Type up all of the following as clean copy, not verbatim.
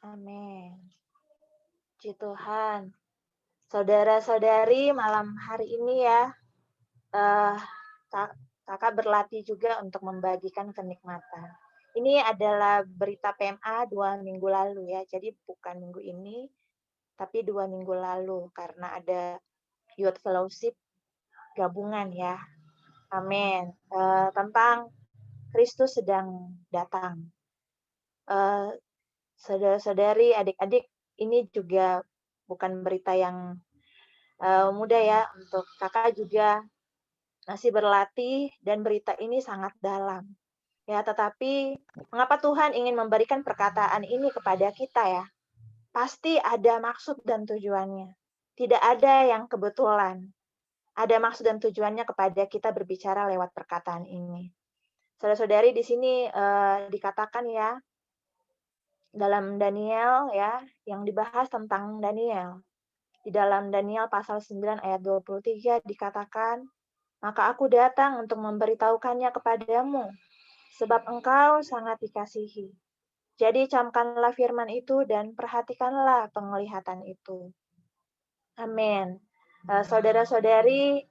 Amin. Puji Tuhan. Saudara-saudari, malam hari ini ya, eh, kakak berlatih juga untuk membagikan kenikmatan. Ini adalah berita PMA 2 minggu lalu ya, jadi bukan minggu ini, tapi 2 minggu lalu karena ada Youth Fellowship gabungan ya. Amin. Tentang Kristus sedang datang. Saudara-saudari, adik-adik, ini juga bukan berita yang mudah ya, untuk kakak juga masih berlatih dan berita ini sangat dalam. Ya, tetapi mengapa Tuhan ingin memberikan perkataan ini kepada kita ya? Pasti ada maksud dan tujuannya. Tidak ada yang kebetulan. Ada maksud dan tujuannya kepada kita berbicara lewat perkataan ini. Saudara-saudari, di sini dikatakan ya, dalam Daniel ya, yang dibahas tentang Daniel. Di dalam Daniel pasal 9 ayat 23 dikatakan, "Maka aku datang untuk memberitahukannya kepadamu, sebab engkau sangat dikasihi. Jadi camkanlah firman itu dan perhatikanlah penglihatan itu." Amin. Saudara-saudari,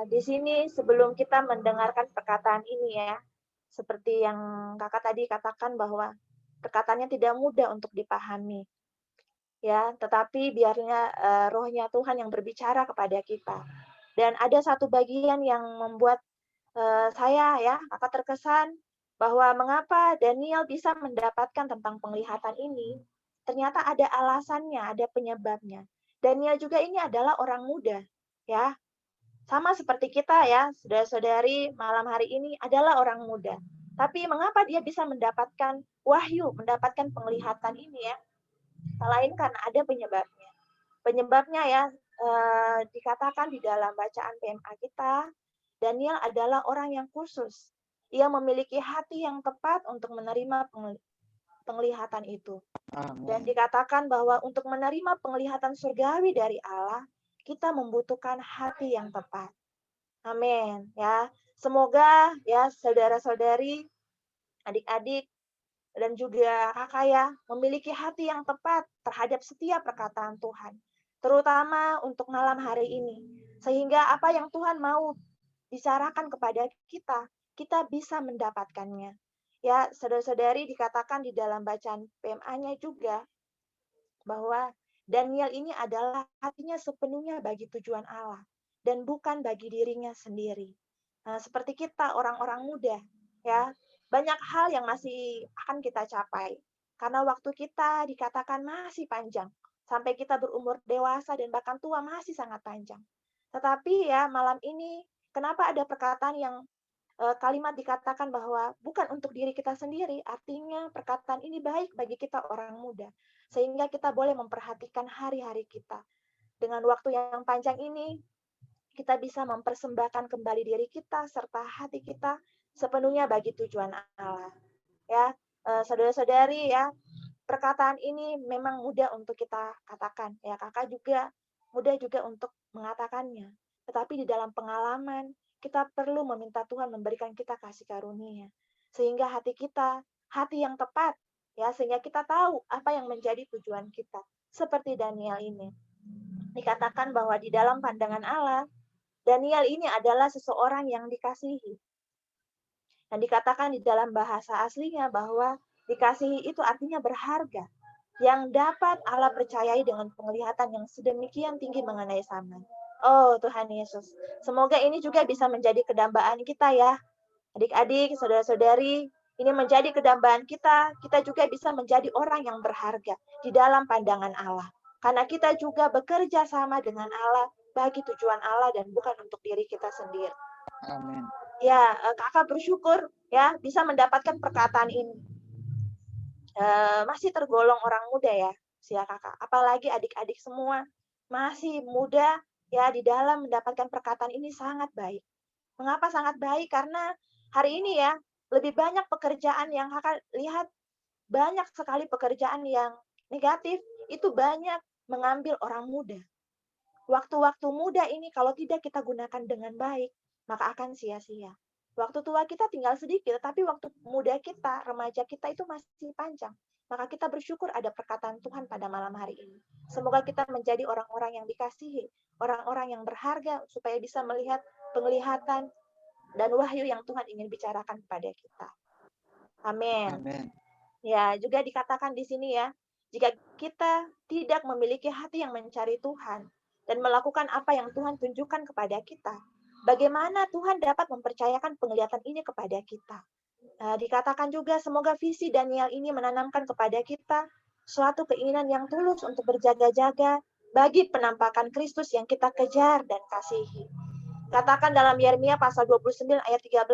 di sini sebelum kita mendengarkan perkataan ini ya, seperti yang kakak tadi katakan bahwa perkataannya tidak mudah untuk dipahami. Ya, tetapi biarnya rohnya Tuhan yang berbicara kepada kita. Dan ada satu bagian yang membuat saya ya, kakak terkesan bahwa mengapa Daniel bisa mendapatkan tentang penglihatan ini, ternyata ada alasannya, ada penyebabnya. Daniel juga ini adalah orang muda, ya. Sama seperti kita ya, saudara-saudari malam hari ini adalah orang muda. Tapi mengapa dia bisa mendapatkan wahyu, mendapatkan penglihatan ini ya? Selain karena ada penyebabnya. Penyebabnya ya, dikatakan di dalam bacaan PMA kita, Daniel adalah orang yang khusus. Ia memiliki hati yang tepat untuk menerima penglihatan itu. Dan Amin. dikatakan bahwa untuk menerima penglihatan surgawi dari Allah, kita membutuhkan hati yang tepat. Amin. Ya, semoga ya saudara-saudari, adik-adik, dan juga kakak ya, memiliki hati yang tepat terhadap setiap perkataan Tuhan. Terutama untuk malam hari ini. Sehingga apa yang Tuhan mau bicarakan kepada kita, kita bisa mendapatkannya. Ya, saudara-saudari dikatakan di dalam bacaan PMA-nya juga, bahwa Daniel ini adalah hatinya sepenuhnya bagi tujuan Allah, dan bukan bagi dirinya sendiri. Nah, seperti kita, orang-orang muda, ya, banyak hal yang masih akan kita capai. Karena waktu kita dikatakan masih panjang. Sampai kita berumur dewasa dan bahkan tua masih sangat panjang. Tetapi ya malam ini, kenapa ada perkataan yang kalimat dikatakan bahwa bukan untuk diri kita sendiri, artinya perkataan ini baik bagi kita orang muda. Sehingga kita boleh memperhatikan hari-hari kita. Dengan waktu yang panjang ini, kita bisa mempersembahkan kembali diri kita serta hati kita sepenuhnya bagi tujuan Allah. Ya, saudara-saudari ya, perkataan ini memang mudah untuk kita katakan. Ya, kakak juga mudah juga untuk mengatakannya. Tetapi di dalam pengalaman, kita perlu meminta Tuhan memberikan kita kasih karunia. Sehingga hati kita, hati yang tepat, ya, sehingga kita tahu apa yang menjadi tujuan kita. Seperti Daniel ini. Dikatakan bahwa di dalam pandangan Allah, Daniel ini adalah seseorang yang dikasihi. Dan dikatakan di dalam bahasa aslinya bahwa dikasihi itu artinya berharga, yang dapat Allah percayai dengan penglihatan yang sedemikian tinggi mengenai zaman. Oh Tuhan Yesus, semoga ini juga bisa menjadi kedambaan kita ya. Adik-adik, saudara-saudari, ini menjadi kedambaan kita, kita juga bisa menjadi orang yang berharga di dalam pandangan Allah. Karena kita juga bekerja sama dengan Allah bagi tujuan Allah dan bukan untuk diri kita sendiri. Amin. Ya, kakak bersyukur ya bisa mendapatkan perkataan ini. Masih tergolong orang muda ya, usia kakak. Apalagi adik-adik semua masih muda ya, di dalam mendapatkan perkataan ini sangat baik. Mengapa sangat baik? Karena hari ini ya, lebih banyak pekerjaan yang kakak lihat, banyak sekali pekerjaan yang negatif, itu banyak mengambil orang muda. Waktu-waktu muda ini kalau tidak kita gunakan dengan baik, maka akan sia-sia. Waktu tua kita tinggal sedikit, tapi waktu muda kita, remaja kita itu masih panjang. maka kita bersyukur ada perkataan Tuhan pada malam hari ini. Semoga kita menjadi orang-orang yang dikasihi, orang-orang yang berharga, supaya bisa melihat penglihatan dan wahyu yang Tuhan ingin bicarakan kepada kita. Amin. Amin. Ya, juga dikatakan di sini ya, jika kita tidak memiliki hati yang mencari Tuhan dan melakukan apa yang Tuhan tunjukkan kepada kita, bagaimana Tuhan dapat mempercayakan penglihatan ini kepada kita? Dikatakan juga semoga visi Daniel ini menanamkan kepada kita suatu keinginan yang tulus untuk berjaga-jaga bagi penampakan Kristus yang kita kejar dan kasihi. Katakan dalam Yeremia pasal 29 ayat 13,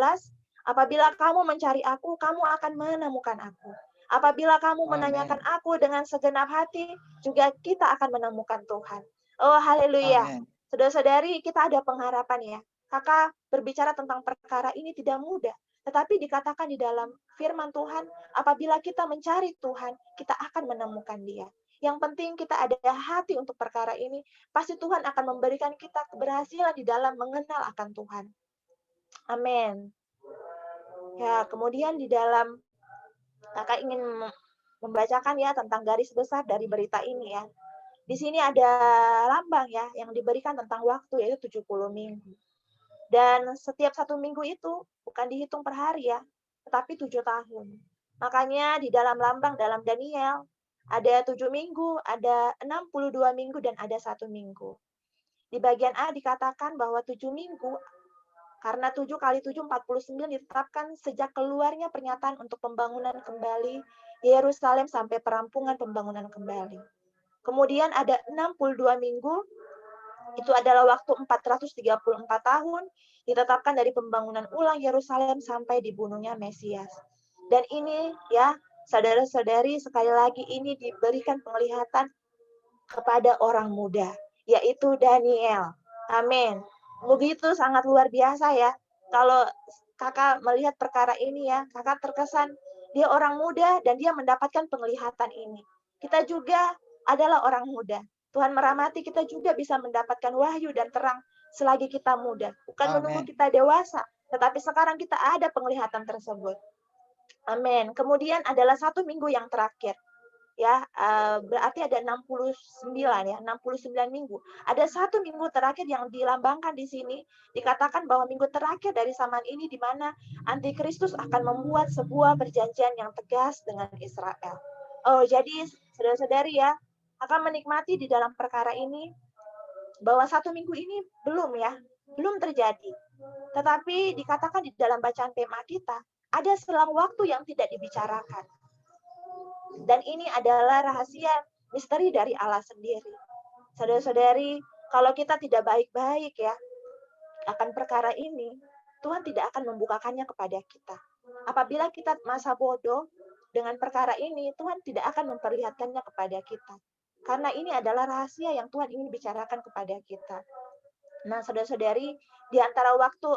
apabila kamu mencari aku, kamu akan menemukan aku. Apabila kamu menanyakan aku dengan segenap hati, juga kita akan menemukan Tuhan. Oh, haleluya. Saudara-saudari, kita ada pengharapan ya. Kakak berbicara tentang perkara ini tidak mudah. Tetapi dikatakan di dalam firman Tuhan, apabila kita mencari Tuhan, kita akan menemukan Dia. Yang penting kita ada hati untuk perkara ini, pasti Tuhan akan memberikan kita keberhasilan di dalam mengenal akan Tuhan. Amin. Ya, kemudian di dalam kakak ingin membacakan ya tentang garis besar dari berita ini ya. Di sini ada lambang ya yang diberikan tentang waktu, yaitu 70 minggu. Dan setiap 1 minggu itu bukan dihitung per hari ya, tetapi 7 tahun. Makanya di dalam lambang dalam Daniel ada 7 minggu, ada 62 minggu, dan ada 1 minggu. Di bagian A dikatakan bahwa 7 minggu, karena 7 kali 7, 49 ditetapkan sejak keluarnya pernyataan untuk pembangunan kembali Yerusalem sampai perampungan pembangunan kembali. Kemudian ada 62 minggu, itu adalah waktu 434 tahun, ditetapkan dari pembangunan ulang Yerusalem sampai dibunuhnya Mesias. Dan ini ya, saudara-saudari, sekali lagi ini diberikan penglihatan kepada orang muda, yaitu Daniel. Amin. Begitu sangat luar biasa ya. Kalau kakak melihat perkara ini ya, kakak terkesan dia orang muda dan dia mendapatkan penglihatan ini. Kita juga adalah orang muda. Tuhan merahmati kita juga bisa mendapatkan wahyu dan terang selagi kita muda. Bukan menunggu kita dewasa, tetapi sekarang kita ada penglihatan tersebut. Amin. Kemudian adalah 1 minggu yang terakhir. Ya, berarti ada 69 ya, 69 minggu. Ada 1 minggu terakhir yang dilambangkan di sini, dikatakan bahwa minggu terakhir dari zaman ini di mana Antikristus akan membuat sebuah perjanjian yang tegas dengan Israel. Oh, jadi saudara-saudari ya, akan menikmati di dalam perkara ini bahwa 1 minggu ini belum terjadi. Tetapi dikatakan di dalam bacaan tema kita, ada selang waktu yang tidak dibicarakan. Dan ini adalah rahasia misteri dari Allah sendiri. Saudara-saudari, kalau kita tidak baik-baik ya akan perkara ini, Tuhan tidak akan membukakannya kepada kita. Apabila kita masa bodoh dengan perkara ini, Tuhan tidak akan memperlihatkannya kepada kita. Karena ini adalah rahasia yang Tuhan ingin bicarakan kepada kita. Nah, saudara-saudari, di antara waktu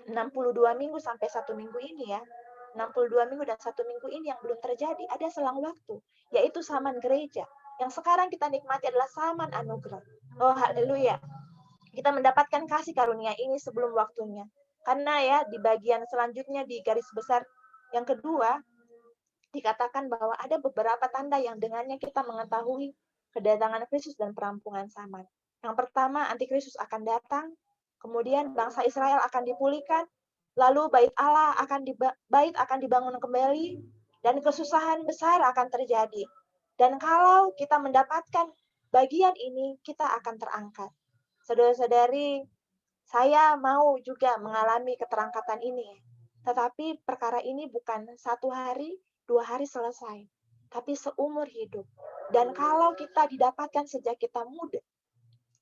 62 minggu sampai 1 minggu ini ya, 62 minggu dan 1 minggu ini yang belum terjadi, ada selang waktu, yaitu zaman gereja. Yang sekarang kita nikmati adalah zaman anugerah. Oh, haleluya. Kita mendapatkan kasih karunia ini sebelum waktunya. Karena ya, di bagian selanjutnya di garis besar yang kedua, dikatakan bahwa ada beberapa tanda yang dengannya kita mengetahui kedatangan Kristus dan perampungan zaman. Yang pertama, Antikristus akan datang, kemudian bangsa Israel akan dipulihkan, lalu bait Allah akan dibangun kembali, dan kesusahan besar akan terjadi. Dan kalau kita mendapatkan bagian ini, kita akan terangkat. Saudara-saudari, saya mau juga mengalami keterangkatan ini. Tetapi perkara ini bukan 1 hari, 2 hari selesai, tapi seumur hidup. Dan kalau kita didapatkan sejak kita muda,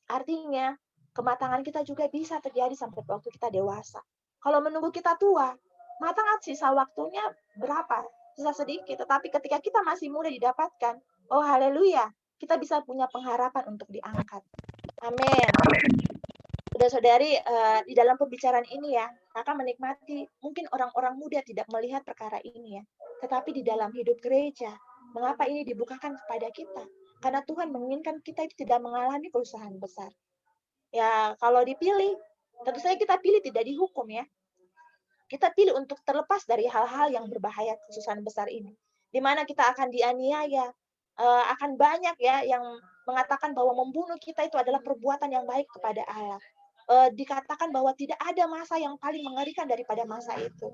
artinya kematangan kita juga bisa terjadi sampai waktu kita dewasa. Kalau menunggu kita tua, matang sisa waktunya berapa? Sisa sedikit. Tetapi ketika kita masih muda didapatkan, oh haleluya, kita bisa punya pengharapan untuk diangkat. Amin. Saudara-saudari, di dalam pembicaraan ini ya, akan menikmati, mungkin orang-orang muda tidak melihat perkara ini ya, tetapi di dalam hidup gereja, mengapa ini dibukakan kepada kita? Karena Tuhan menginginkan kita itu tidak mengalami kesusahan besar. Ya, kalau dipilih, tentu saja kita pilih tidak dihukum ya. Kita pilih untuk terlepas dari hal-hal yang berbahaya, kesusahan besar ini. di mana kita akan dianiaya, akan banyak ya yang mengatakan bahwa membunuh kita itu adalah perbuatan yang baik kepada Allah. Dikatakan bahwa tidak ada masa yang paling mengerikan daripada masa itu.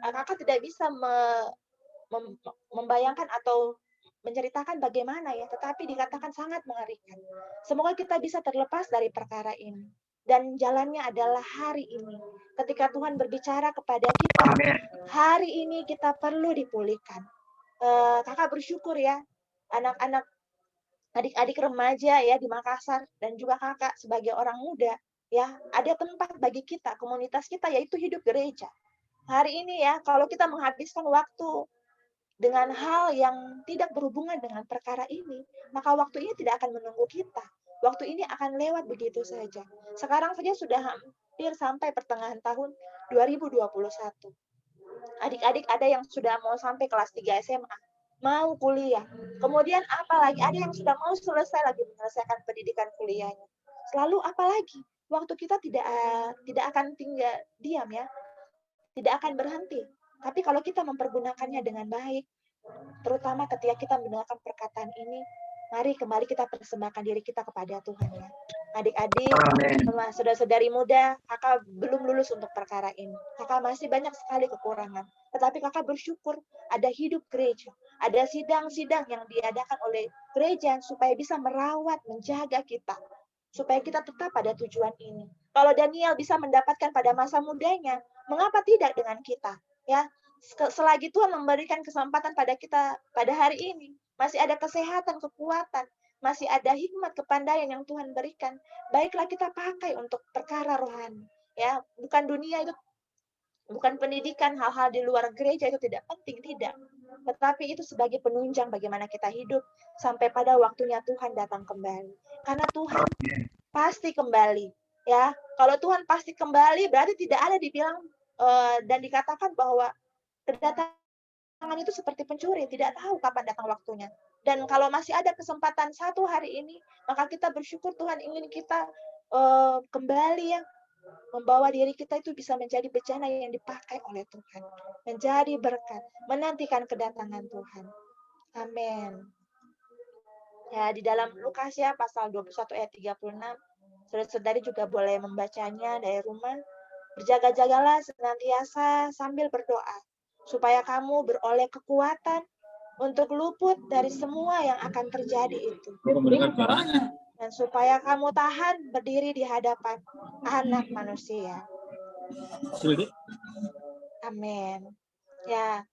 Kakak tidak bisa membayangkan atau menceritakan bagaimana ya, tetapi dikatakan sangat mengerikan. Semoga kita bisa terlepas dari perkara ini. Dan jalannya adalah hari ini. Ketika Tuhan berbicara kepada kita, hari ini kita perlu dipulihkan. Kakak bersyukur ya, anak-anak, adik-adik remaja ya di Makassar, dan juga kakak sebagai orang muda, ya ada tempat bagi kita, komunitas kita, yaitu hidup gereja. Hari ini ya, kalau kita menghabiskan waktu dengan hal yang tidak berhubungan dengan perkara ini, maka waktu ini tidak akan menunggu kita. Waktu ini akan lewat begitu saja. Sekarang saja sudah hampir sampai pertengahan tahun 2021. Adik-adik ada yang sudah mau sampai kelas 3 SMA, mau kuliah. Kemudian apalagi ada yang sudah mau selesai lagi menyelesaikan pendidikan kuliahnya. Selalu apalagi waktu kita tidak akan tinggal diam ya, tidak akan berhenti. Tapi kalau kita mempergunakannya dengan baik, terutama ketika kita mendengarkan perkataan ini, mari kembali kita persembahkan diri kita kepada Tuhan ya. Adik-adik, saudara-saudari muda, kakak belum lulus untuk perkara ini. Kakak masih banyak sekali kekurangan. Tetapi kakak bersyukur ada hidup gereja. Ada sidang-sidang yang diadakan oleh gereja supaya bisa merawat, menjaga kita. Supaya kita tetap pada tujuan ini. Kalau Daniel bisa mendapatkan pada masa mudanya, mengapa tidak dengan kita? Ya, selagi Tuhan memberikan kesempatan pada kita pada hari ini, masih ada kesehatan, kekuatan, masih ada hikmat, kepandaian yang Tuhan berikan, baiklah kita pakai untuk perkara rohani. Ya, bukan dunia itu, bukan pendidikan, hal-hal di luar gereja itu tidak penting, tidak. Tetapi itu sebagai penunjang bagaimana kita hidup sampai pada waktunya Tuhan datang kembali. Karena Tuhan pasti kembali. Ya, kalau Tuhan pasti kembali, berarti tidak ada dibilang dan dikatakan bahwa kedatangan itu seperti pencuri, tidak tahu kapan datang waktunya. Dan kalau masih ada kesempatan satu hari ini, maka kita bersyukur Tuhan ingin kita kembali ya, membawa diri kita itu bisa menjadi bejana yang dipakai oleh Tuhan. Menjadi berkat, menantikan kedatangan Tuhan. Amin. Ya, di dalam Lukas ya, pasal 21 ayat 36, saudara-saudari juga boleh membacanya dari rumah. Berjaga-jagalah senantiasa sambil berdoa, supaya kamu beroleh kekuatan untuk luput dari semua yang akan terjadi itu. Dan supaya kamu tahan berdiri di hadapan Anak Manusia. Amin. Ya,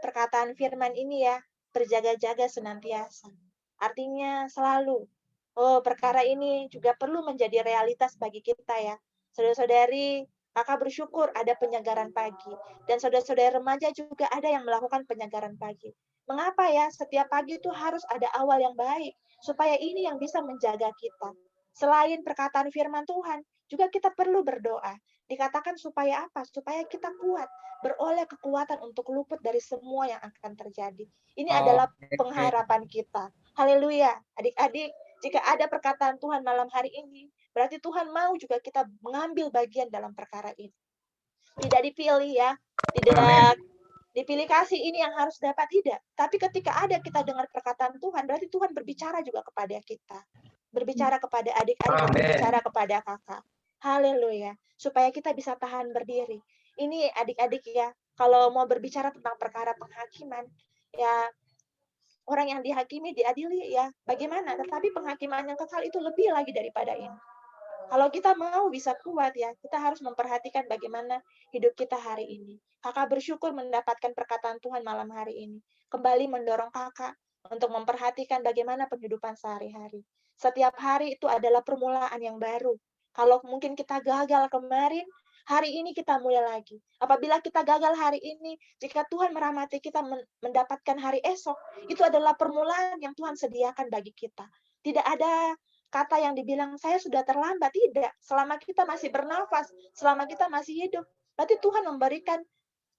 perkataan firman ini ya, berjaga-jaga senantiasa. Artinya selalu. Oh, perkara ini juga perlu menjadi realitas bagi kita ya. Saudara-saudari, kakak bersyukur ada penyegaran pagi. Dan saudara-saudara remaja juga ada yang melakukan penyegaran pagi. Mengapa ya? Setiap pagi itu harus ada awal yang baik. Supaya ini yang bisa menjaga kita. Selain perkataan firman Tuhan, juga kita perlu berdoa. Dikatakan supaya apa? Supaya kita kuat. Beroleh kekuatan untuk luput dari semua yang akan terjadi. Ini adalah pengharapan kita. Haleluya. Adik-adik, jika ada perkataan Tuhan malam hari ini, berarti Tuhan mau juga kita mengambil bagian dalam perkara ini. Tidak dipilih ya, tidak dipilih kasih ini yang harus dapat, tidak. Tapi ketika ada kita dengar perkataan Tuhan, berarti Tuhan berbicara juga kepada kita. Berbicara kepada adik-adik, berbicara kepada kakak. Haleluya. Supaya kita bisa tahan berdiri. Ini adik-adik ya, kalau mau berbicara tentang perkara penghakiman, ya orang yang dihakimi, diadili ya bagaimana, tetapi penghakiman yang kekal itu lebih lagi daripada ini. Kalau kita mau bisa kuat ya, kita harus memperhatikan bagaimana hidup kita hari ini. Kakak bersyukur mendapatkan perkataan Tuhan malam hari ini. Kembali mendorong kakak untuk memperhatikan bagaimana penghidupan sehari-hari. Setiap hari itu adalah permulaan yang baru. Kalau mungkin kita gagal kemarin, hari ini kita mulai lagi. Apabila kita gagal hari ini, jika Tuhan merahmati kita mendapatkan hari esok, itu adalah permulaan yang Tuhan sediakan bagi kita. Tidak ada kata yang dibilang saya sudah terlambat, tidak. Selama kita masih bernafas, selama kita masih hidup, berarti Tuhan memberikan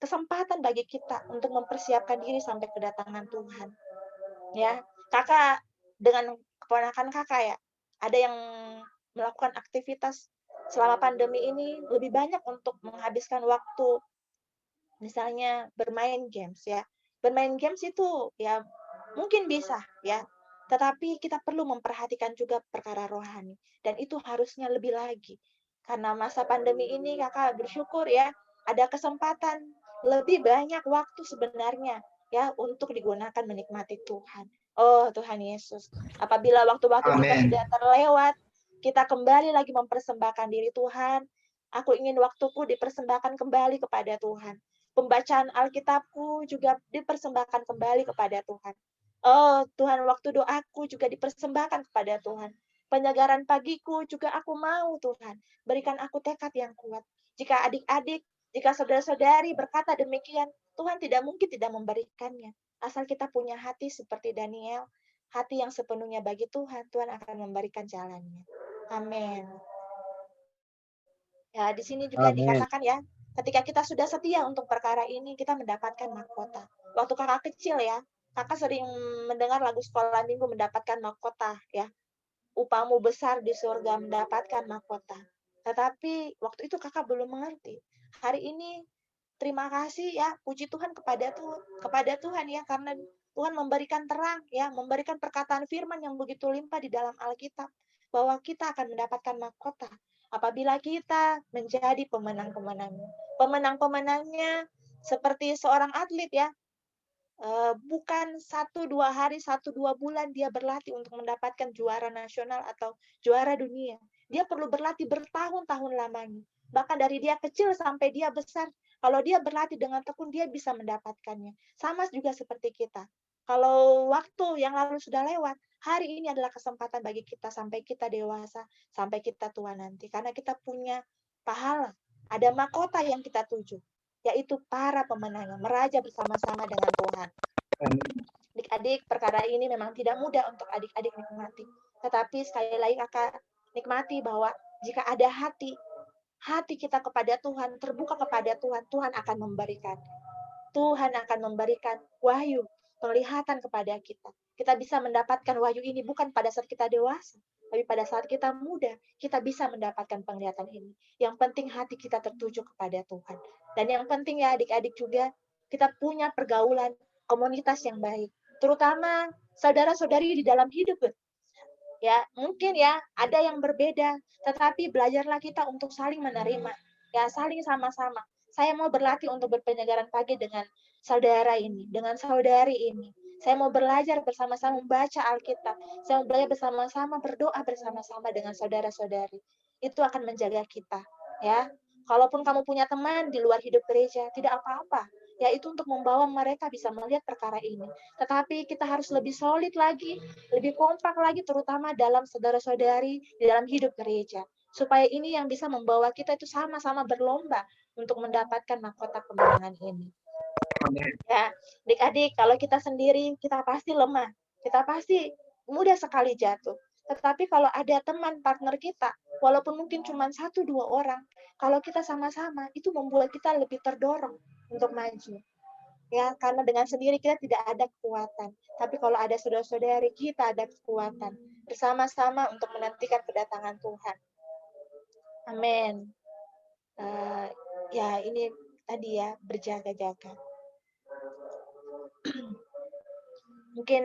kesempatan bagi kita untuk mempersiapkan diri sampai kedatangan Tuhan. Ya, kakak dengan keponakan kakak ya, ada yang melakukan aktivitas selama pandemi ini lebih banyak untuk menghabiskan waktu, misalnya bermain games ya. Bermain games itu ya mungkin bisa ya, tetapi kita perlu memperhatikan juga perkara rohani dan itu harusnya lebih lagi. Karena masa pandemi ini Kakak bersyukur ya, ada kesempatan lebih banyak waktu sebenarnya ya untuk digunakan menikmati Tuhan. Oh Tuhan Yesus, apabila waktu-waktu kita Amin. sudah terlewat, kita kembali lagi mempersembahkan diri Tuhan. Aku ingin waktuku dipersembahkan kembali kepada Tuhan. Pembacaan Alkitabku juga dipersembahkan kembali kepada Tuhan. Oh Tuhan, waktu doaku juga dipersembahkan kepada Tuhan. Penyegaran pagiku juga aku mau Tuhan. Berikan aku tekad yang kuat. Jika adik-adik, jika saudara-saudari berkata demikian, Tuhan tidak mungkin tidak memberikannya. Asal kita punya hati seperti Daniel, hati yang sepenuhnya bagi Tuhan, Tuhan akan memberikan jalannya. Amin. Ya, di sini juga Amin. dikatakan ya, ketika kita sudah setia untuk perkara ini, kita mendapatkan mahkota. Waktu kakak kecil ya, kakak sering mendengar lagu sekolah minggu mendapatkan mahkota ya. Upahmu besar di surga mendapatkan mahkota. Tetapi waktu itu kakak belum mengerti. Hari ini terima kasih ya, puji Tuhan kepada Tuhan ya, karena Tuhan memberikan terang ya, memberikan perkataan firman yang begitu limpah di dalam Alkitab bahwa kita akan mendapatkan mahkota apabila kita menjadi pemenang-pemenangnya. Pemenang-pemenangnya seperti seorang atlet ya, bukan 1-2 hari, 1-2 bulan dia berlatih untuk mendapatkan juara nasional atau juara dunia. Dia perlu berlatih bertahun-tahun lamanya. Bahkan dari dia kecil sampai dia besar, kalau dia berlatih dengan tekun, dia bisa mendapatkannya. Sama juga seperti kita. Kalau waktu yang lalu sudah lewat, hari ini adalah kesempatan bagi kita sampai kita dewasa, sampai kita tua nanti. Karena kita punya pahala, ada mahkota yang kita tuju, yaitu para pemenangnya, meraja bersama-sama dengan Tuhan. Adik-adik, perkara ini memang tidak mudah untuk adik-adik nikmati. Tetapi sekali lagi kakak nikmati bahwa jika ada hati kita kepada Tuhan, terbuka kepada Tuhan, Tuhan akan memberikan. Tuhan akan memberikan wahyu, penglihatan kepada kita. Kita bisa mendapatkan wahyu ini bukan pada saat kita dewasa, tapi pada saat kita muda, kita bisa mendapatkan penglihatan ini. Yang penting hati kita tertuju kepada Tuhan. Dan yang penting ya adik-adik juga, kita punya pergaulan komunitas yang baik. Terutama saudara-saudari di dalam hidup. Ya, mungkin ya ada yang berbeda, tetapi belajarlah kita untuk saling menerima. Ya, saling sama-sama. Saya mau berlatih untuk berpenyegaran pagi dengan saudara ini, dengan saudari ini. Saya mau belajar bersama-sama membaca Alkitab. Saya mau belajar bersama-sama berdoa bersama-sama dengan saudara-saudari. Itu akan menjaga kita, ya. Kalaupun kamu punya teman di luar hidup gereja, tidak apa-apa. Ya, itu untuk membawa mereka bisa melihat perkara ini. Tetapi kita harus lebih solid lagi, lebih kompak lagi, terutama dalam saudara-saudari di dalam hidup gereja. Supaya ini yang bisa membawa kita itu sama-sama berlomba untuk mendapatkan mahkota kemenangan ini. Ya, adik-adik, kalau kita sendiri, kita pasti lemah. Kita pasti mudah sekali jatuh. Tetapi kalau ada teman, partner kita, walaupun mungkin cuma 1-2 orang, kalau kita sama-sama, itu membuat kita lebih terdorong untuk maju. Ya, karena dengan sendiri kita tidak ada kekuatan. Tapi kalau ada saudara-saudari, kita ada kekuatan. Bersama-sama untuk menantikan kedatangan Tuhan. Amin. Ya, ini tadi ya, berjaga-jaga. Mungkin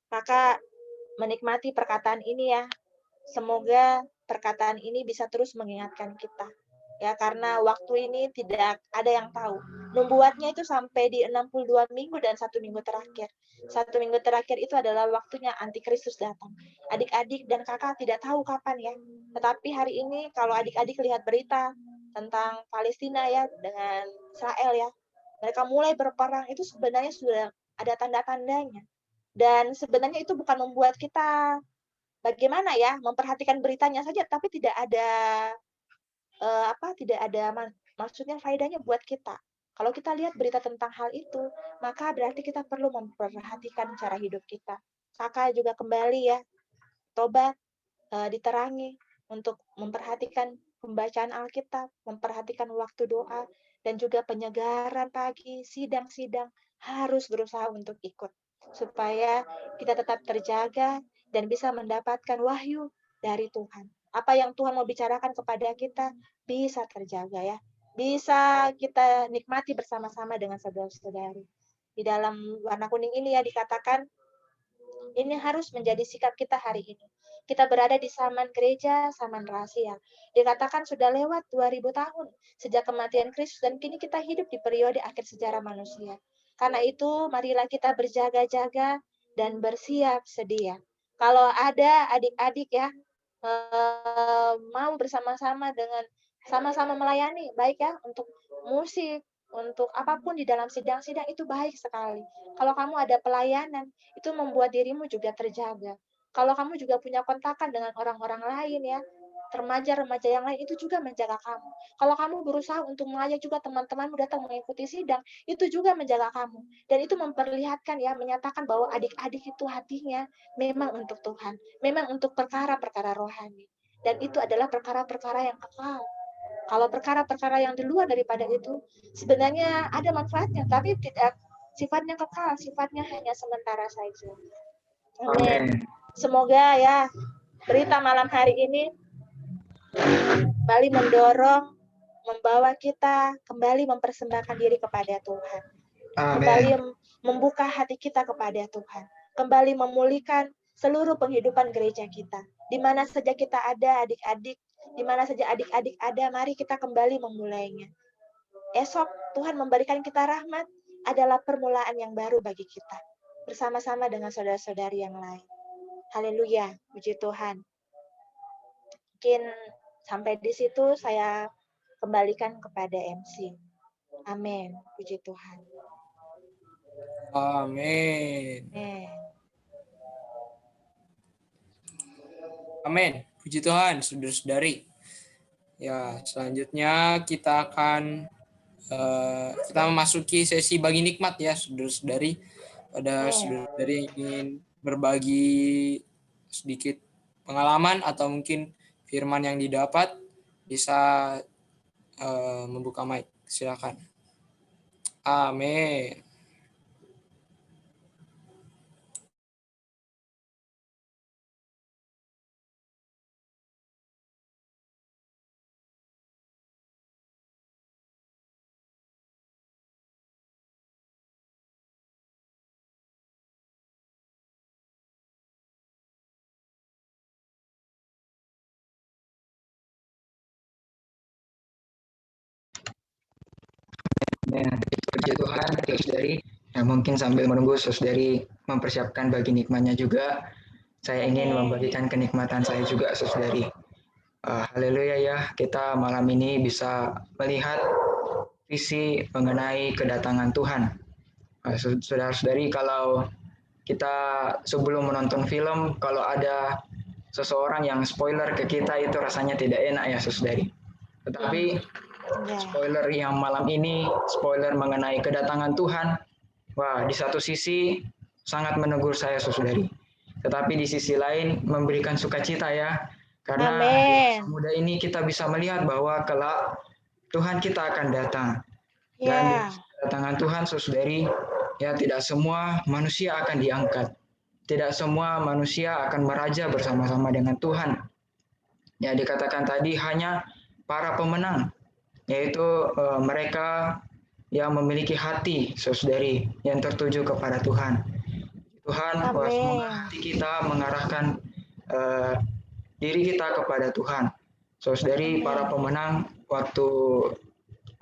kakak menikmati perkataan ini ya. Semoga perkataan ini bisa terus mengingatkan kita. Ya, karena waktu ini tidak ada yang tahu. Membuatnya itu sampai di 62 minggu dan 1 minggu terakhir. 1 minggu terakhir itu adalah waktunya antikristus datang. Adik-adik dan kakak tidak tahu kapan ya. Tetapi hari ini kalau adik-adik lihat berita tentang Palestina ya dengan Israel ya. Mereka mulai berperang itu sebenarnya sudah ada tanda-tandanya. Dan sebenarnya itu bukan membuat kita bagaimana ya memperhatikan beritanya saja, tapi tidak ada tidak ada maksudnya faedahnya buat kita. Kalau kita lihat berita tentang hal itu, maka berarti kita perlu memperhatikan cara hidup kita. Kakak juga kembali ya, tobat, diterangi untuk memperhatikan pembacaan Alkitab, memperhatikan waktu doa, dan juga penyegaran pagi, sidang-sidang, harus berusaha untuk ikut. Supaya kita tetap terjaga dan bisa mendapatkan wahyu dari Tuhan. Apa yang Tuhan mau bicarakan kepada kita bisa terjaga ya. bisa kita nikmati bersama-sama dengan saudara-saudari. Di dalam warna kuning ini ya dikatakan, ini harus menjadi sikap kita hari ini. Kita berada di zaman gereja, zaman rahasia. Dikatakan sudah lewat 2000 tahun sejak kematian Kristus dan kini kita hidup di periode akhir sejarah manusia. Karena itu, marilah kita berjaga-jaga dan bersiap sedia. Kalau ada adik-adik ya, mau bersama-sama dengan sama-sama melayani, baik ya, untuk musik, untuk apapun di dalam sidang-sidang itu baik sekali. Kalau kamu ada pelayanan, itu membuat dirimu juga terjaga. Kalau kamu juga punya kontakan dengan orang-orang lain ya, remaja-remaja yang lain itu juga menjaga kamu. Kalau kamu berusaha untuk mengajak juga teman-temanmu datang mengikuti sidang, itu juga menjaga kamu. Dan itu memperlihatkan ya, menyatakan bahwa adik-adik itu hatinya memang untuk Tuhan, memang untuk perkara-perkara rohani. Dan itu adalah perkara-perkara yang kekal. Kalau perkara-perkara yang di luar daripada itu, sebenarnya ada manfaatnya, tapi tidak sifatnya kekal, sifatnya hanya sementara saja. Amin. Semoga ya berita malam hari ini kembali mendorong, membawa kita kembali mempersembahkan diri kepada Tuhan. Kembali membuka hati kita kepada Tuhan. Kembali memulihkan seluruh penghidupan gereja kita. Di mana saja kita ada, adik-adik, di mana saja adik-adik ada, mari kita kembali memulainya. Esok Tuhan memberikan kita rahmat adalah permulaan yang baru bagi kita. Bersama-sama dengan saudara-saudari yang lain. Haleluya, puji Tuhan. Mungkin sampai di situ saya kembalikan kepada MC. Amin, puji Tuhan. Amin. Amin. Puji Tuhan, saudara-saudari. Ya, selanjutnya kita akan kita memasuki sesi bagi nikmat ya, saudara-saudari. Pada saudara-saudari ingin berbagi sedikit pengalaman atau mungkin firman yang didapat, bisa membuka mic. Silakan. Amin. Puji Tuhan, saudari. Nah, mungkin sambil menunggu saudari mempersiapkan bagi nikmatnya juga, saya ingin membagikan kenikmatan saya juga, saudari. Haleluya ya, kita malam ini bisa melihat visi mengenai kedatangan Tuhan. Saudara-saudari, kalau kita sebelum menonton film, kalau ada seseorang yang spoiler ke kita, itu rasanya tidak enak ya, saudari. Tetapi spoiler yang malam ini, spoiler mengenai kedatangan Tuhan, wah, di satu sisi sangat menegur saya, saudari. Tetapi di sisi lain memberikan sukacita ya, karena di muda ini kita bisa melihat bahwa kelak Tuhan kita akan datang. Dan di kedatangan Tuhan, saudari, ya tidak semua manusia akan diangkat. Tidak semua manusia akan meraja bersama-sama dengan Tuhan. Ya, dikatakan tadi hanya para pemenang, yaitu mereka yang memiliki hati, saudari, yang tertuju kepada Tuhan. Tuhan, semoga hati kita mengarahkan diri kita kepada Tuhan. Saudari, para pemenang, waktu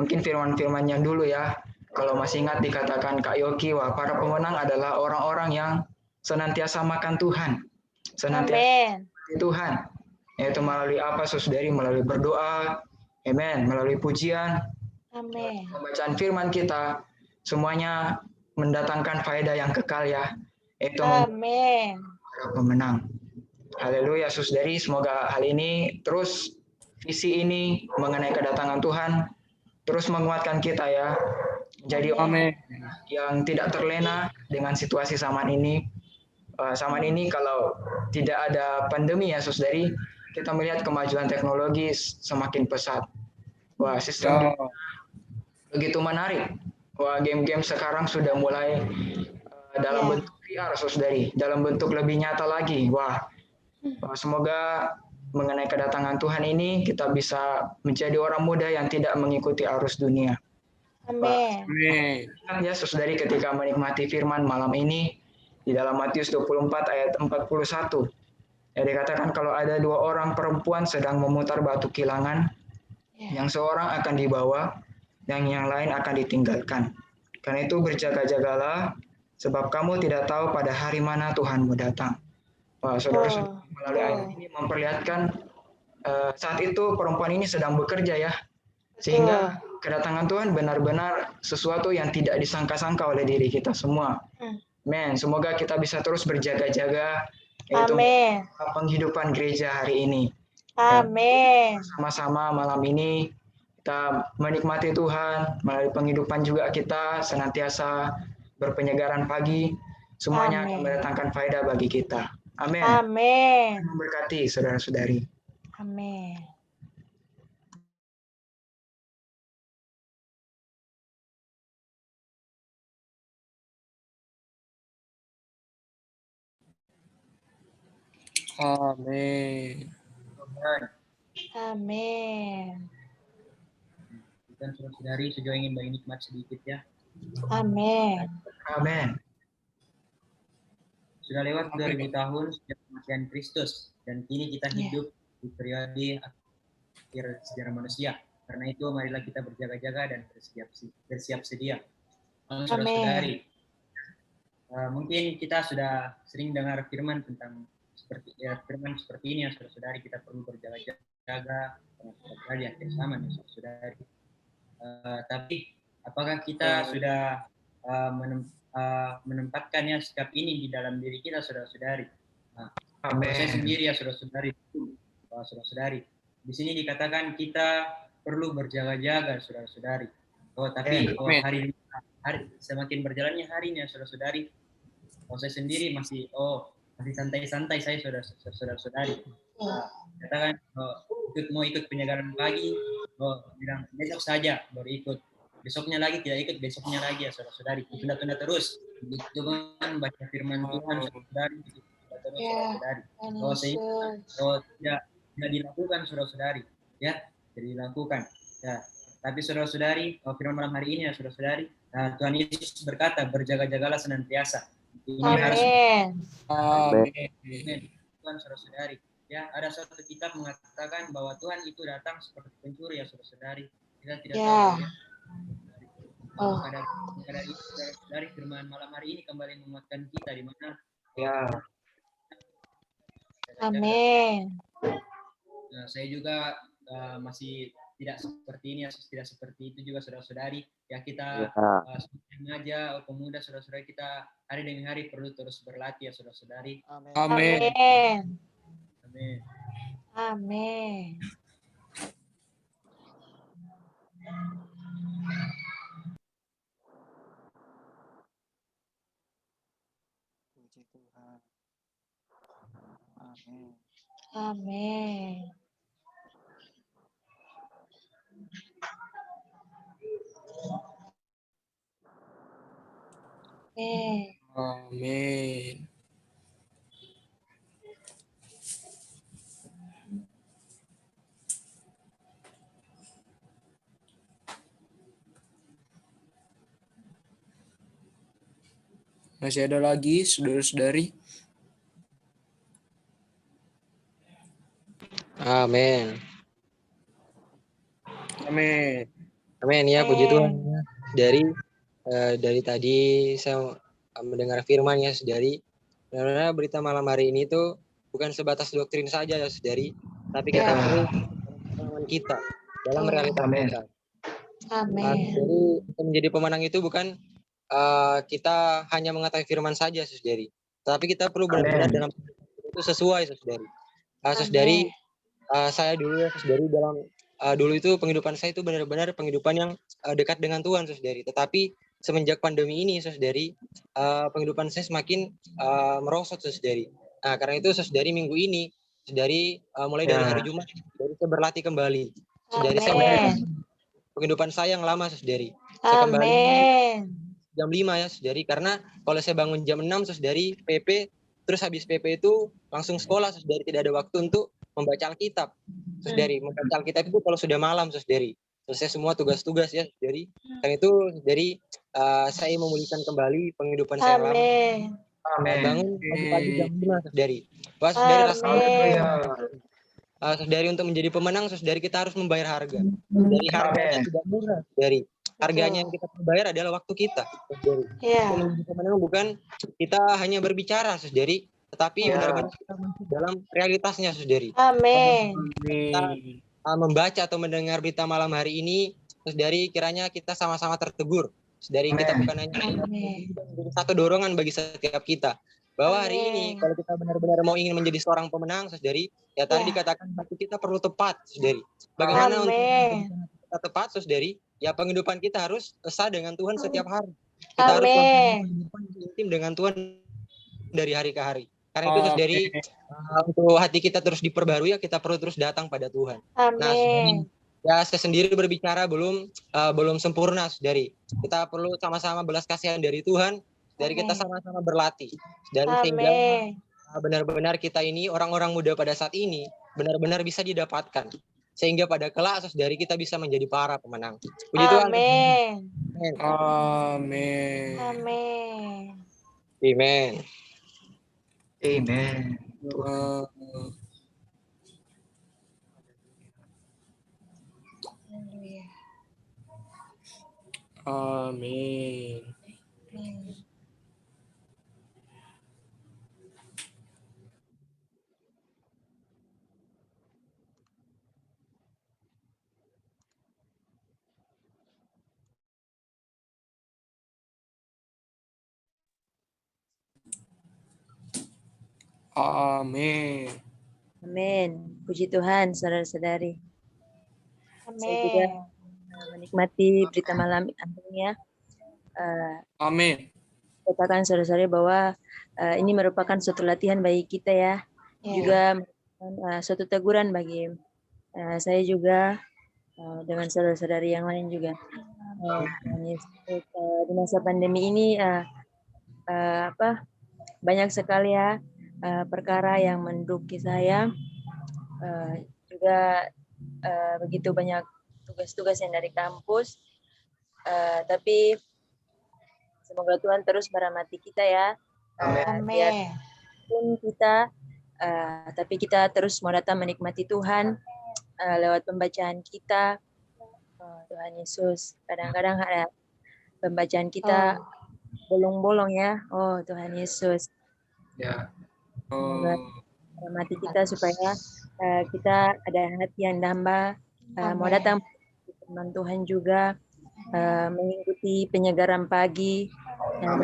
mungkin firman-firmannya dulu ya, kalau masih ingat dikatakan Kak Yoki, wah, para pemenang adalah orang-orang yang senantiasa makan Tuhan, senantiasa Tuhan, yaitu melalui apa, saudari? Melalui berdoa, amin, melalui pujian, pembacaan firman kita, semuanya mendatangkan faedah yang kekal ya, itu para pemenang. Haleluya, saudari, semoga hal ini terus, visi ini mengenai kedatangan Tuhan terus menguatkan kita ya, jadi orang yang tidak terlena dengan situasi zaman ini. Zaman ini kalau tidak ada pandemi ya, saudari, kita melihat kemajuan teknologi semakin pesat. Wah, sistem begitu menarik. Wah, game-game sekarang sudah mulai dalam bentuk VR, saudari, dalam bentuk lebih nyata lagi. Wah, semoga mengenai kedatangan Tuhan ini, kita bisa menjadi orang muda yang tidak mengikuti arus dunia. Amin. Amin. Ya, saudari, ketika menikmati firman malam ini, di dalam Matius 24 ayat 41, ya dikatakan kalau ada 2 orang perempuan sedang memutar batu kilangan, yang seorang akan dibawa, dan yang lain akan ditinggalkan. Karena itu berjaga-jagalah, sebab kamu tidak tahu pada hari mana Tuhanmu datang. Wah, saudara-saudara, melalui ayat ini memperlihatkan saat itu perempuan ini sedang bekerja ya, sehingga kedatangan Tuhan benar-benar sesuatu yang tidak disangka-sangka oleh diri kita semua. Amin. Semoga kita bisa terus berjaga-jaga, yaitu penghidupan gereja hari ini. Amin. Sama-sama malam ini kita menikmati Tuhan, melalui penghidupan juga kita senantiasa berpenyegaran pagi, semuanya akan mendatangkan faedah bagi kita. Amin. Amin. Memberkati saudara-saudari. Amin. Amin. Amin. Dan saudara-saudari juga ingin bagi nikmat sedikit ya. Amin. Amin. Sudah lewat 2000 tahun sejak kematian Kristus dan kini kita hidup di periode akhir sejarah manusia. Karena itu marilah kita berjaga-jaga dan bersiap sedia. Saudara-saudari, mungkin kita sudah sering dengar firman tentang firman seperti ini ya saudara-saudari, kita perlu berjaga-jaga dengan yang sama nih saudara-saudari. Tapi apakah kita sudah menempatkannya sikap ini di dalam diri kita saudara-saudari? Saya sendiri ya saudara-saudari, saudara-saudari. Di sini dikatakan kita perlu berjaga-jaga saudara-saudari. Tapi hari semakin berjalannya harinya saudara-saudari, saya sendiri masih santai-santai saya saudara-saudari. Katakan mau ikut penyegaran pagi, bilang besok saja baru ikut. Besoknya lagi tidak ikut, besoknya lagi ya saudara-saudari. Tunda-tunda terus. Itu kan baca firman Tuhan saudara-saudari. Saudara-saudari. Tidak dilakukan saudara-saudari. Ya, tidak dilakukan. Ya. Tapi saudara-saudari, firman malam hari ini ya saudara-saudari, Tuhan Yesus berkata, berjaga-jagalah senantiasa. Ini harus Tuhan saudara-saudari. Ya, ada suatu kitab mengatakan bahwa Tuhan itu datang seperti pencuri ya saudara-saudari. Kita tidak tahu ya. Dari firman malam hari ini kembali menguatkan kita di mana Amin. Saya juga masih tidak seperti ini ya, tidak seperti itu juga saudara-saudari ya, kita remaja pemuda saudara-saudari, kita hari demi hari perlu terus berlatih ya saudara-saudari. Amin. Amin. Amin. Puji Tuhan. Amin. Amin. Amin. Masih ada lagi saudara-saudari? Amin. Amin. Amin ya, puji Tuhan. Dari tadi saya mendengar firman ya saudari. Benar-benar berita malam hari ini tuh bukan sebatas doktrin saja ya saudari, tapi kita perlu pengalaman kita dalam realitas kita. Amin. Jadi menjadi pemenang itu bukan kita hanya mengetahui firman saja saudari, tapi kita perlu benar-benar dalam itu sesuai saudari. Saudari, saya dulu ya saudari, dalam dulu itu penghidupan saya itu benar-benar penghidupan yang dekat dengan Tuhan saudari. Tetapi semenjak pandemi ini saudari, penghidupan saya semakin merosot saudari. Nah, karena itu saudari, minggu ini saudari, mulai dari hari Jumat saudari saya berlatih kembali. Saudari, saya penghidupan saya yang lama saudari. Saya kembali jam 5 ya saudari, karena kalau saya bangun jam 6 saudari PP, terus habis PP itu langsung sekolah saudari, tidak ada waktu untuk membaca Alkitab, saudari. Membaca Alkitab itu kalau sudah malam, saudari. Selesai semua tugas-tugas ya, saudari. Dan itu, saudari, saya memulihkan kembali penghidupan saya yang lama. Amin. Bangun pagi-pagi jam 5, saudari. Wah, saudari, rasanya saudari, untuk menjadi pemenang, saudari, kita harus membayar harga. Dari harganya tidak murah, saudari. Harganya yang kita bayar adalah waktu kita, saudari. Ya. Untuk menjadi pemenang bukan kita hanya berbicara, saudari, tetapi benar-benar kita masuk dalam realitasnya, saudari. Amin. Amin. Membaca atau mendengar berita malam hari ini, saudari, kiranya kita sama-sama tertegur. Saudari, kita bukan hanya menjadi satu dorongan bagi setiap kita. Bahwa hari ini kalau kita benar-benar mau ingin menjadi seorang pemenang, saudari, ya tadi dikatakan hati kita perlu tepat, saudari. Bagaimana untuk kita tepat, saudari? Ya penghidupan kita harus sah dengan Tuhan setiap hari. Kita harus intim dengan Tuhan dari hari ke hari. Karena itu, saudari, untuk hati kita terus diperbarui, ya kita perlu terus datang pada Tuhan. Nah, saudari, ya saya sendiri berbicara belum sempurna, saudari. Kita perlu sama-sama belas kasihan dari Tuhan. Dari kita sama-sama berlatih, dari sehingga benar-benar kita ini orang-orang muda pada saat ini benar-benar bisa didapatkan, sehingga pada kelak, saudari, kita bisa menjadi para pemenang. Puji Tuhan. Amin. Amin. Amin. Amen. Amen. Amin. Amin. Amin. Puji Tuhan, saudara-saudari. Saya juga menikmati berita malam ini ya. Amin. Katakan saudara-saudari bahwa ini merupakan suatu latihan bagi kita ya. Juga suatu teguran bagi saya juga dengan saudara-saudari yang lain juga. Di masa pandemi ini banyak sekali ya perkara yang menduduki saya, juga begitu banyak tugas-tugas yang dari kampus, tapi semoga Tuhan terus merahmati kita ya. Biarpun kita, tapi kita terus mau datang menikmati Tuhan lewat pembacaan kita. Tuhan Yesus, kadang-kadang ada pembacaan kita bolong-bolong ya. Oh Tuhan Yesus. Ya. Semoga merahmati kita supaya kita ada hati yang nambah, mau datang teman Tuhan juga, mengikuti penyegaran pagi dan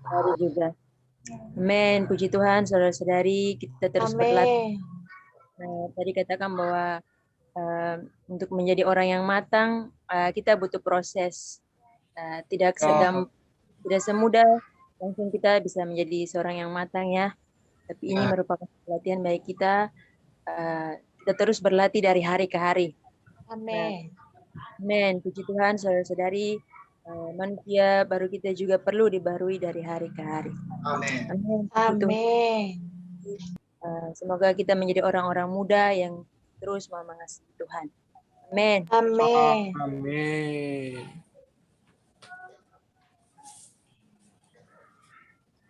hari juga. Amin. Puji Tuhan, saudara-saudari, kita terus berlatih. Tadi katakan bahwa untuk menjadi orang yang matang, kita butuh proses. Tidak semudah langsung kita bisa menjadi seorang yang matang ya. Tapi ini merupakan pelatihan bagi kita. Kita terus berlatih dari hari ke hari. Amin. Amin. Puji Tuhan, saudara-saudari, manusia baru kita juga perlu dibarui dari hari ke hari. Amin. Amin. Semoga kita menjadi orang-orang muda yang terus mau mengasihi Tuhan. Amin. Amin. Amin.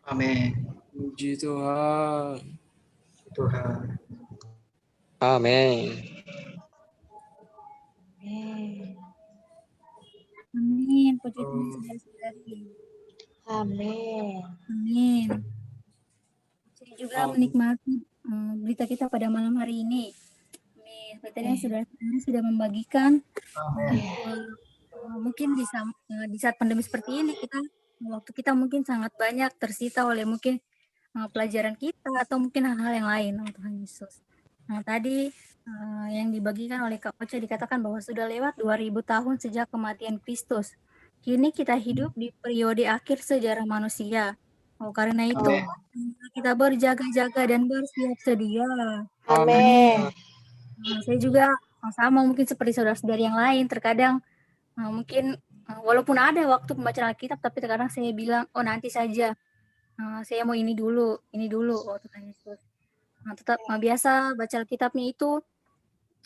Amin. Puji Tuhan. Tuhan. Amin. Amin. Puji Tuhan, saudara-saudari. Amin. Amin. Saya juga menikmati berita kita pada malam hari ini. Amin. Tadi saudara-saudari sudah membagikan. Mungkin di saat pandemi seperti ini waktu kita mungkin sangat banyak tersita oleh mungkin pelajaran kita atau mungkin hal-hal yang lain. Tuhan Yesus. Nah, tadi yang dibagikan oleh Kak Ocha dikatakan bahwa sudah lewat 2000 tahun sejak kematian Kristus. Kini kita hidup di periode akhir sejarah manusia. Karena itu kita berjaga-jaga dan bersiap sedia. Amin. Saya juga sama mungkin seperti saudara-saudari yang lain. Terkadang mungkin walaupun ada waktu pembacaan Alkitab, tapi terkadang saya bilang, nanti saja. Saya mau ini dulu. Oh Tuhan Yesus. tetap biasa baca Alkitabnya itu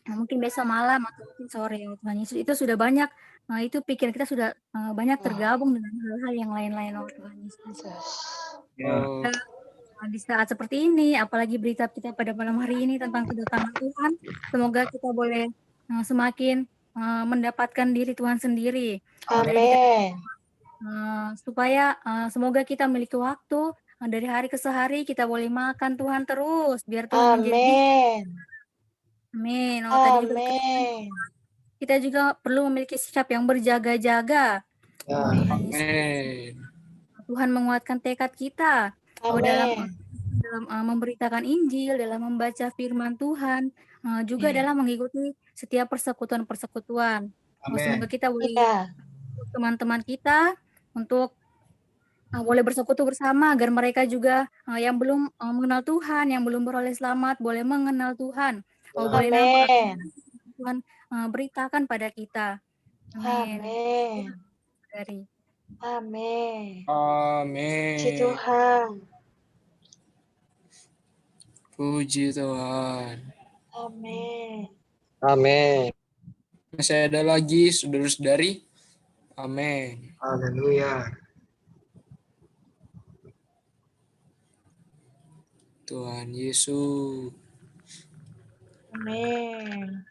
mungkin besok malam atau mungkin sore ya Tuhan Yesus. Itu sudah banyak, itu pikiran kita sudah banyak tergabung dengan hal-hal yang lain-lain oh Tuhan Yesus. Oh, Di saat seperti ini, apalagi berita kita pada malam hari ini tentang kedatangan Tuhan, semoga kita boleh semakin mendapatkan diri Tuhan sendiri. Amin. Supaya semoga kita memiliki waktu dari hari ke hari kita boleh makan Tuhan terus, biar Tuhan menjadi Amin. Oh, tadi juga Amin. kita juga perlu memiliki sikap yang berjaga-jaga. amin. Tuhan menguatkan tekad kita dalam Amin. memberitakan Injil, dalam membaca firman Tuhan, juga dalam mengikuti setiap persekutuan-persekutuan. Semoga kita boleh teman-teman kita untuk boleh bersekutu bersama agar mereka juga yang belum mengenal Tuhan, yang belum beroleh selamat, boleh mengenal Tuhan. Boleh nampak Tuhan beritakan pada kita. Amin. Amin. Amin. Puji Tuhan. Puji Tuhan. Amin. Amin. Masih ada lagi saudara-saudari? Amin. Haleluya. Tuhan Yesus. Amin.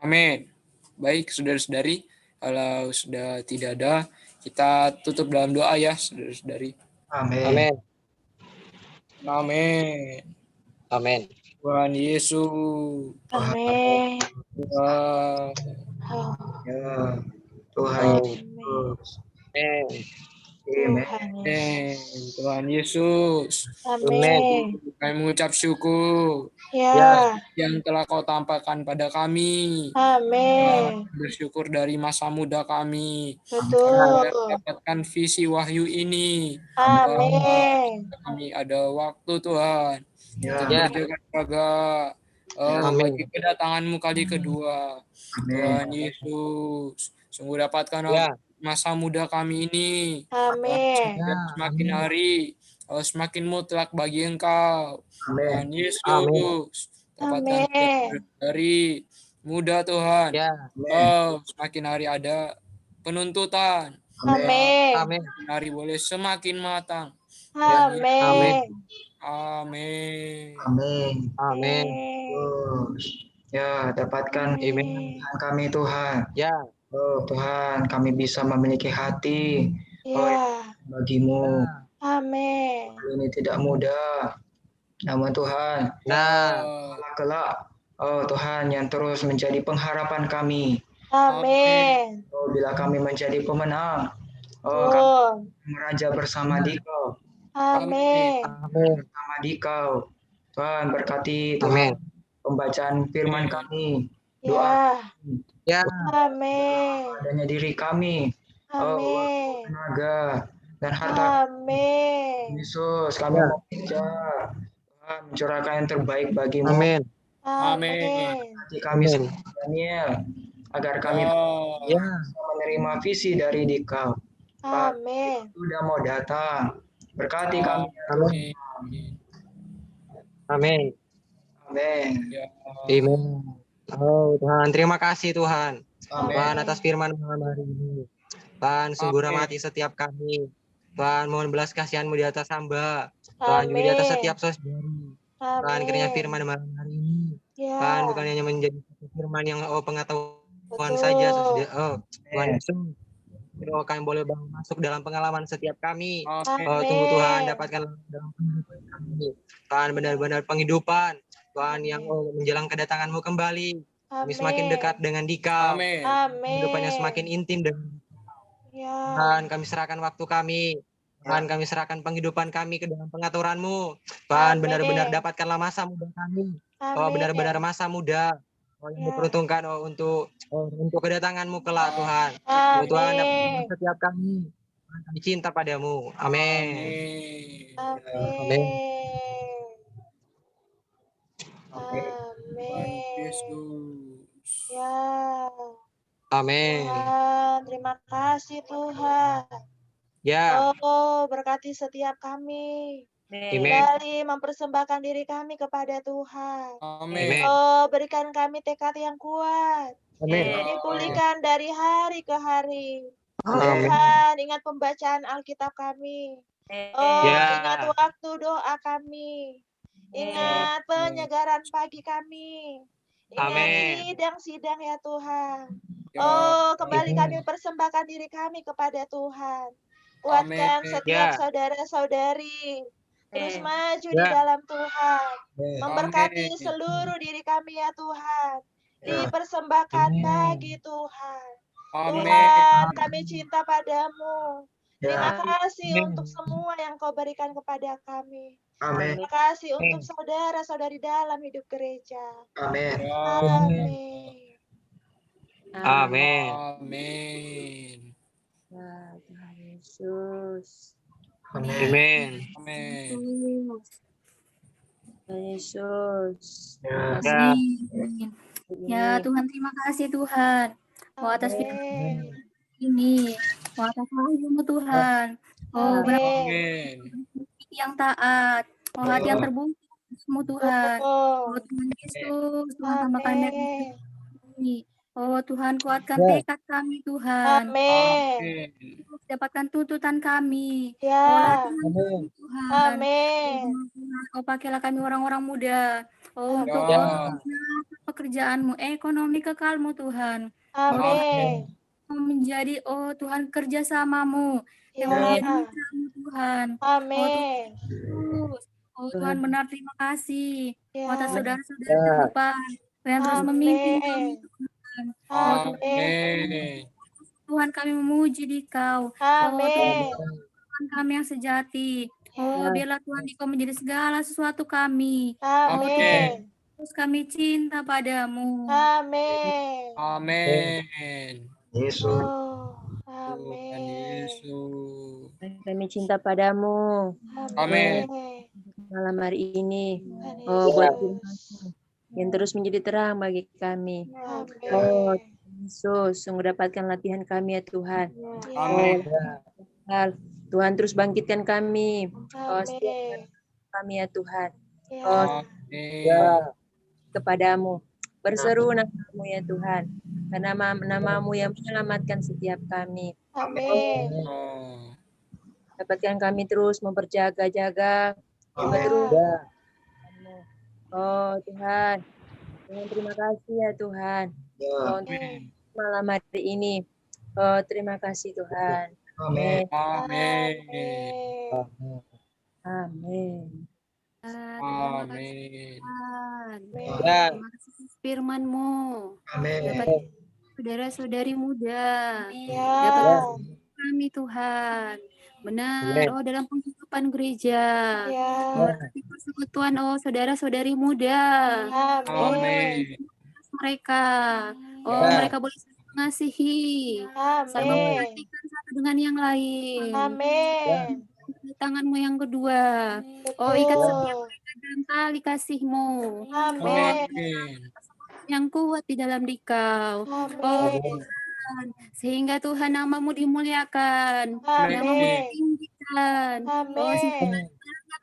Amin. Baik, saudara-saudari, kalau sudah tidak ada, kita tutup dalam doa ya, saudara-saudari. Amin. Amin. Amin. Amin. Tuhan Yesus. Amin. Tuhan. Ya, Tuhan Yesus. Amin. Tuhan Yesus. Amin. Kami mengucap syukur yang telah Kau tampakkan pada kami. Amin. Bersyukur dari masa muda kami. Betul. Dapatkan visi wahyu ini. Amin. Kami ada waktu Tuhan. Untuk berjaga-jaga bagi kedatangan-Mu kali kedua. Tuhan Yesus. Sungguh dapatkan masa muda kami ini. Amin. Semakin hari semakin mutlak bagi Engkau. Tuhan Yesus. Dapatkan dari muda Tuhan. Semakin hari ada penuntutan. Amin. Hari boleh semakin matang. Amin. Amin. Amin. Amin. Ya, dapatkan Amin. kami Tuhan. Ya. Oh Tuhan, kami bisa memiliki hati bagimu. Amin. Ini tidak mudah. Namun Tuhan, kelak, oh Tuhan yang terus menjadi pengharapan kami. Amin. Oh, bila kami menjadi pemenang, kami meraja bersama Dikau. Amin. Bersama Dikau. Tuhan berkati Tuhan pembacaan firman kami. Doa. Amin. Adanya diri kami. Amin. Tenaga dan harta. Amin. Yesus, kami meminta Tuhan mencurahkan yang terbaik bagimu. Amin. Amin. Kami Daniel agar kami bisa menerima visi dari Dikau. Amin. Sudah mau datang. Berkati kami. Amin. Amin. Amin. Amin. Oh Tuhan, terima kasih Tuhan. Tuhan atas firman malam hari ini. Tuhan sungguh rahmati setiap kami. Tuhan mohon belas kasihan-Mu di atas hamba. Tuhan juga di atas setiap saudari. Tuhan kiranya firman malam hari ini. Tuhan bukan hanya menjadi firman yang pengetahuan saja. Tuhan Yesus. Kami boleh masuk dalam pengalaman setiap kami. Tunggu Tuhan dapatkan dalam kehidupan kami. Tuhan benar-benar penghidupan. Tuhan yang menjelang kedatangan-Mu kembali. Kami semakin dekat dengan Dikau. Kehidupannya semakin intim dengan Tuhan, kami serahkan waktu kami. Tuhan, kami serahkan penghidupan kami ke dalam pengaturan-Mu. Tuhan, benar-benar dapatkanlah masa muda kami. Benar-benar masa muda yang diperuntukkan untuk kedatangan-Mu kelak Tuhan. Tuhan, dapatkan setiap kami. Kami cinta padamu. Amin. Amin. Amin. Tuhan, terima kasih Tuhan. Ya. Berkati setiap kami. Kembali mempersembahkan diri kami kepada Tuhan. Amin. Oh, berikan kami tekad yang kuat. Amin. Dipulihkan dari hari ke hari. Amin. Tuhan, ingat pembacaan Alkitab kami. Oh, ingat waktu doa kami. Ingat penyegaran pagi kami. Ingat sidang-sidang ya Tuhan. Oh, kembali kami persembahkan diri kami kepada Tuhan. Kuatkan setiap saudara-saudari. Terus maju di dalam Tuhan. Memberkati seluruh diri kami ya Tuhan. Dipersembahkan bagi Tuhan. Tuhan, kami cinta padamu. Terima kasih untuk semua yang kau berikan kepada kami. Terima kasih untuk saudara-saudari dalam hidup gereja. Amin. Amin. Amin. Amin. Tuhan Yesus. Amin. Amin. Tuhan Yesus. Amin. Ya Tuhan, terima kasih Tuhan. Atas firman ini, atas wahyu-Mu Tuhan. Amin. Yang taat, hati yang terbuka mu Tuhan. Tuhan Yesus, Tuhan tambahkan kami. Tuhan, kuatkan tekad kami Tuhan. Amin. Dapatkan tuntutan kami. Amin. Tuhan. Amin. Pakailah kami orang-orang muda. Untuk pekerjaanmu, ekonomi kekalmu Tuhan. Amin. Menjadi Tuhan kerjasamamu yang menjadi mitra-Mu Tuhan. Amin. Tuhan benar terima kasih atas saudara-saudara terdepan yang terus memimpin kami Tuhan. Amin. Tuhan kami memuji di Kau. Tuhan kami yang sejati. Biarlah Tuhan Engkau menjadi segala sesuatu kami. Amin. Terus kami cinta padamu. Amin. Amin. Yesus. Tuhan Yesus. Kami cinta padamu. Amin. Malam hari ini. Buat yang terus menjadi terang bagi kami. Yesus, sungguh dapatkan latihan kami ya Tuhan. Amin. Tuhan terus bangkitkan kami. Setiap kami ya Tuhan. Kepadamu. Berseru namamu ya Tuhan. Karena namamu yang menyelamatkan setiap kami. Amin. Dapatkan kami terus memperjaga-jaga. Tuhan. Tuhan terima kasih ya Tuhan. Malam hari ini. Terima kasih Tuhan. Amin. Amin. Amin. Amin. Terima kasih firman-Mu. Amin. Dapat saudara-saudari muda. Dapat kami Tuhan. Benar, dalam penghidupan gereja. Mengerti persekutuan, saudara-saudari muda. Amin. Mereka. Mereka boleh saling mengasihi. Saling memperhatikan satu dengan yang lain. Amin. Tangan-Mu yang kedua. Ikat setiap mereka dalam tali kasih-Mu. Amin. Yang kuat di dalam Dikau. Tuhan, sehingga Tuhan nama-Mu dimuliakan, nama-Mu ditinggikan.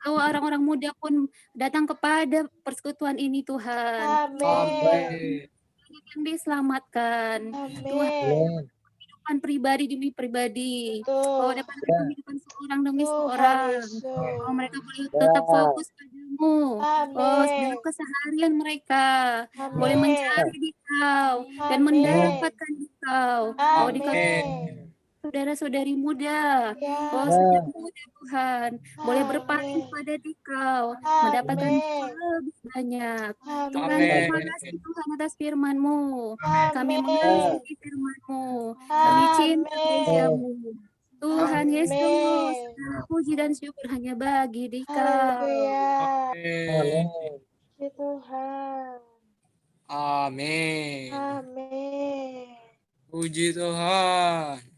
Orang-orang muda pun datang kepada persekutuan ini Tuhan. Amin. Yang diselamatkan. Tuhan, kehidupan pribadi demi pribadi. Dapat kehidupan seorang demi seorang. Mereka boleh tetap fokus padamu. Dalam keseharian mereka boleh mencari di Kau dan mendapatkan di Kau. Di saudara-saudari muda, sejak muda Tuhan, boleh berpaling pada Dikau, mendapatkan lebih banyak. Tuhan, terima kasih Tuhan atas firman-Mu. Kami mengasihi firman-Mu. Kami cinta gereja-Mu. Tuhan Yesus, puji dan syukur hanya bagi Dikau. Amin. Tuhan. Amin. Amin. Puji Tuhan.